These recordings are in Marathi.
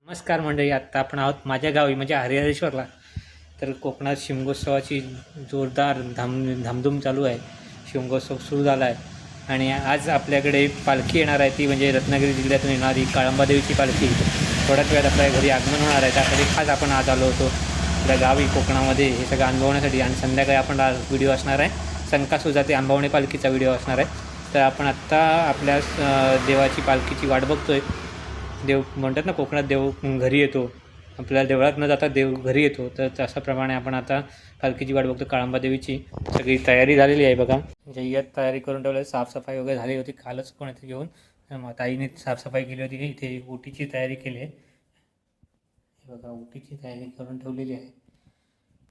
नमस्कार मंडळी, आत्ता आपण आहोत माझ्या गावी म्हणजे हरिहरेश्वरला. तर कोकणात शिमगोत्सवाची जोरदार धामधूम चालू आहे. शिमगोत्सव सुरू झाला आहे आणि आज आपल्याकडे पालखी येणार आहे. ती म्हणजे रत्नागिरी जिल्ह्यातून येणारी काळंबादेवीची पालखी थोड्याच वेळात आपल्या घरी आगमन होणार आहे. त्यासाठी खास आपण आज आलो होतो आपल्या गावी कोकणामध्ये हे सगळं अनुभवण्यासाठी. आणि संध्याकाळी आपण आज व्हिडिओ असणार आहे, संकासुजा ते आंबवणे पालखीचा व्हिडिओ असणार आहे. तर आपण आत्ता आपल्या देवाची पालखीची वाट बघतो आहे. देव म्हणतात ना, कोकणात देव घरी येतो, आपल्याला देवळात न जाता देव घरी येतो. तर तशाप्रमाणे आपण आता पालखीची वाट बघतो. काळंबादेवीची सगळी तयारी झालेली आहे बघा. जय्यत तयारी करून ठेवली, साफसफाई वगैरे झाली होती कालच कोणीतरी घेऊन ताईने साफसफाई केली होती. इथे ओटीची तयारी केली आहे बघा, ओटीची तयारी करून ठेवलेली आहे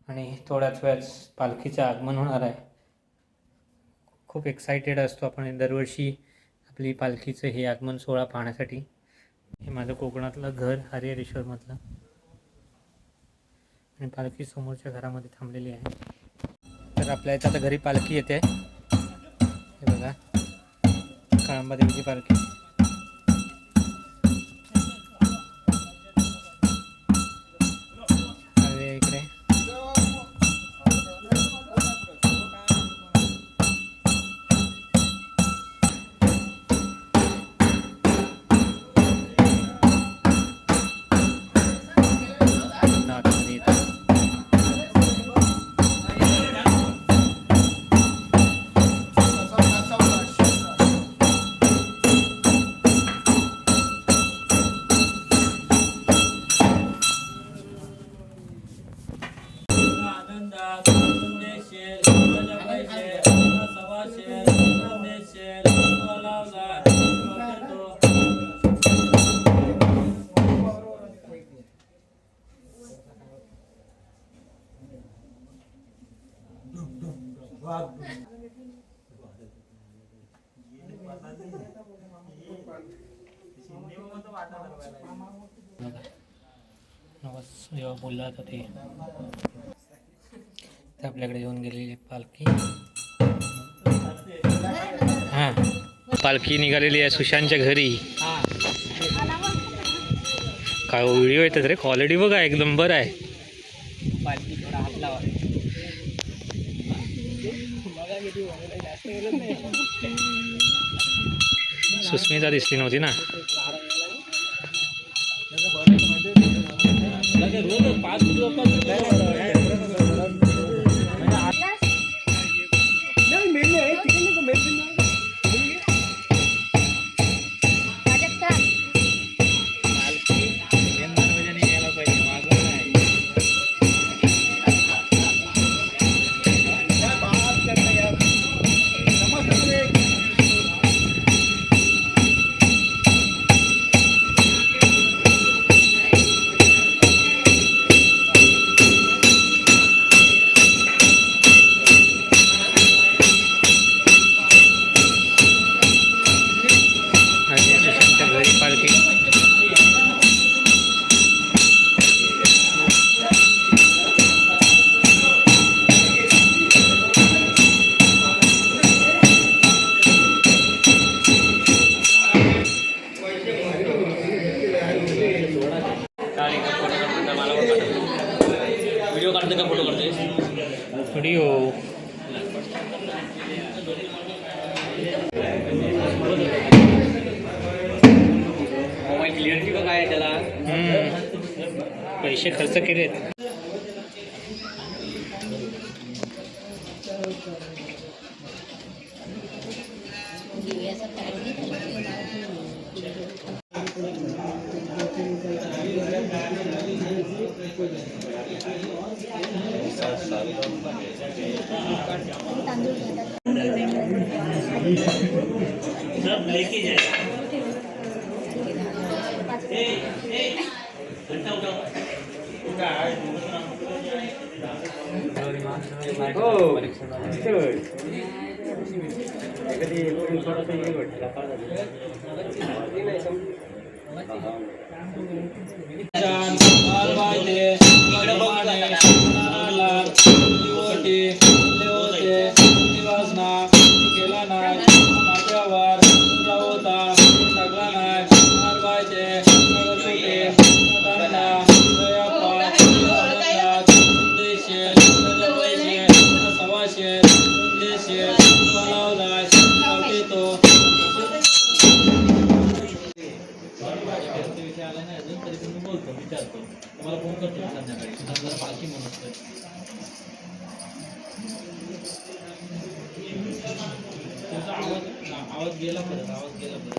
आणि थोड्याच वेळात पालखीचं आगमन होणार आहे. खूप एक्सायटेड असतो आपण दरवर्षी आपली पालखीचं हे आगमन सोहळा पाहण्यासाठी. हे माझं कोकणातलं घर हरिहरेश्वरमधलं आणि पालखी समोरच्या घरामध्ये थांबलेली आहे. तर आपल्या इथं आता घरी पालखी येते. हे बघा, काळंबादेवीची पालखी. इकडे जेव्हा बोलला होता ते आपल्याकडे येऊन गेलेली पालखी. हां, पालखी निघालेली आहे सुशांतच्या घरी. काय व्हिडिओ येतात रे, क्वालिटी बघा एकदम बरं आहे. पालखी थोडा हात लावा. सुस्मिता दिसली नव्हती ना. व्हिडिओ काढते का फोटो काढते? व्हिडिओ मोबाईल क्लिअरिटी का काय आहे त्याला? पैसे खर्च केलेत. सब लेके जाए. लावला शिवते तो विषय आला नाही अजून तरी पण मी बोलतो विचारतो तुम्हाला फोन करतो संध्याकाळी जरा पालखी म्हणून तुमचा आवाज गेला परत